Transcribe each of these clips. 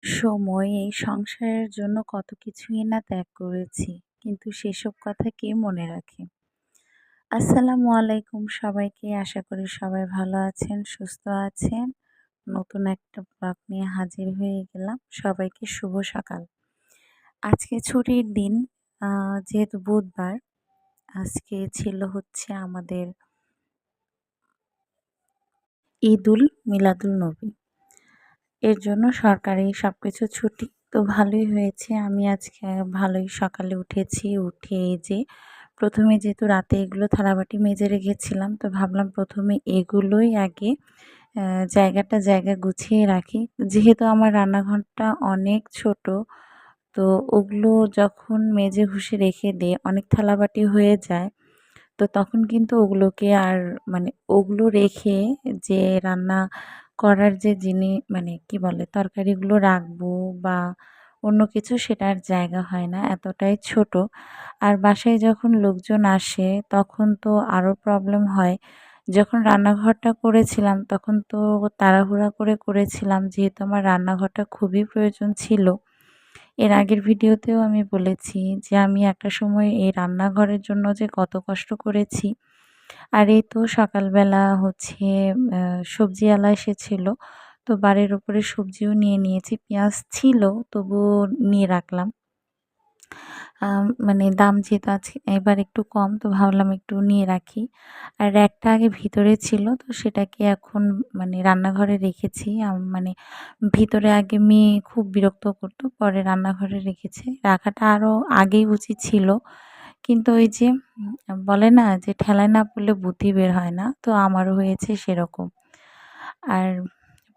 সময় এই সংসারের জন্য কত কিছুই না ত্যাগ করেছি, কিন্তু সেসব কথা কে মনে রাখে। আসসালামু আলাইকুম সবাইকে, আশা করি সবাই ভালো আছেন, সুস্থ আছেন। নতুন একটা ব্লগ নিয়ে হাজির হয়ে গেলাম। সবাইকে শুভ সকাল। আজকে ছুটির দিন, যেহেতু বুধবার, আজকে ছিল হচ্ছে আমাদের ঈদুল মিলাদুল নবী। এর জন্য সরকারি সবকিছু ছুটি। তো ভালোই হয়েছে। আমি আজকে ভালোই সকালে উঠেছি। উঠে এই যে ১ম এ যেহেতু রাতে এগুলো থালাবাটি মেজে রেখেছিলাম, তো ভাবলাম ১ম এ এগুলোই আগে জায়গা গুছিয়ে রাখি। যেহেতু আমার রান্নাঘরটা অনেক ছোট, তো ওগুলো যখন মেজে ঘুষে রেখে দেই, অনেক থালাবাটি হয়ে যায়। তো তখন কিন্তু ওগুলোকে আর মানে ওগুলো রেখে যে রান্না করার যে মানে কি বলে তরকারিগুলো রাখবো বা অন্য কিছু সেটা আর জায়গা হয় না, এতটাই ছোট। আর বাসায় যখন লোকজন আসে তখন তো আরও প্রবলেম হয়। যখন রান্নাঘরটা করেছিলাম তখন তো তাড়াহুড়া করে করেছিলাম, যেহেতু আমার রান্নাঘরটা খুবই প্রয়োজন ছিল। এর আগের ভিডিওতেও আমি বলেছি যে আমি একটা সময় এই রান্নাঘরের জন্য যে কত কষ্ট করেছি। আর এই তো সকালবেলা হচ্ছে সবজিওয়ালা এসেছিল। তো বাড়ির উপরে সবজিও নিয়ে নিয়েছি। পেঁয়াজ ছিল, তবুও নিয়ে রাখলাম। মানে দাম যেহেতু আছে এবার একটু কম, তো ভাবলাম একটু নিয়ে রাখি। আর র্যাকটা আগে ভিতরে ছিল, তো সেটাকে এখন মানে রান্নাঘরে রেখেছি। মানে ভিতরে আগে মেয়ে খুব বিরক্ত করতো, পরে রান্নাঘরে রেখেছে। রাখাটা আরও আগেই উচিত ছিল। কিন্তু ওই যে বলে না যে ঠেলায় না পড়লে বুদ্ধি বের হয় না, তো আমারও হয়েছে সেরকম। আর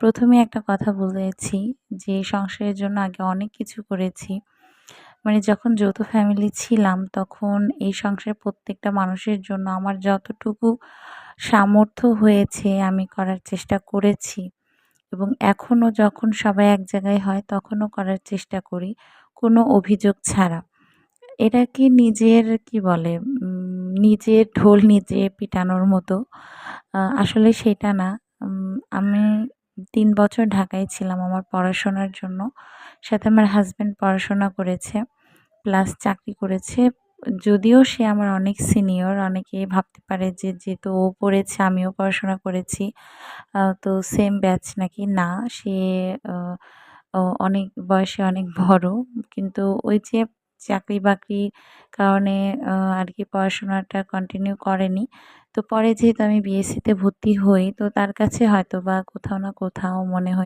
১ম এ একটা কথা বলেছি যে সংসারের জন্য আগে অনেক কিছু করেছি। মানে যখন যৌথ ফ্যামিলি ছিলাম তখন এই সংসারের প্রত্যেকটা মানুষের জন্য আমার যতটুকু সামর্থ্য হয়েছে আমি করার চেষ্টা করেছি, এবং এখনও যখন সবাই এক জায়গায় হয় তখনও করার চেষ্টা করি, কোনো অভিযোগ ছাড়া। এটা কি নিজের কি বলে নিজের ঢোল নিজে পিটানোর মতো। আসলে সেটা না। আমি ৩ বছর ঢাকায় ছিলাম আমার পড়াশোনার জন্য। সাথে আমার হাসব্যান্ড পড়াশোনা করেছে, প্লাস চাকরি করেছে। যদিও সে আমার অনেক সিনিয়র, অনেকে ভাবতে পারে যে যেহেতু ও পড়েছে আমিও পড়াশোনা করেছি, তো সেম ব্যাচ নাকি। না, সে আ ও অনেক বয়সে অনেক বড়। কিন্তু ওই যে চাকরি-বাকরির কারণে আরকি পড়াশোনাটা কন্টিনিউ করেনি। তো পরে যেহেতু আমি বিএসসিতে ভর্তি হই, তো তার কাছে হয়তোবা কোথাও না কোথাও মনে হয়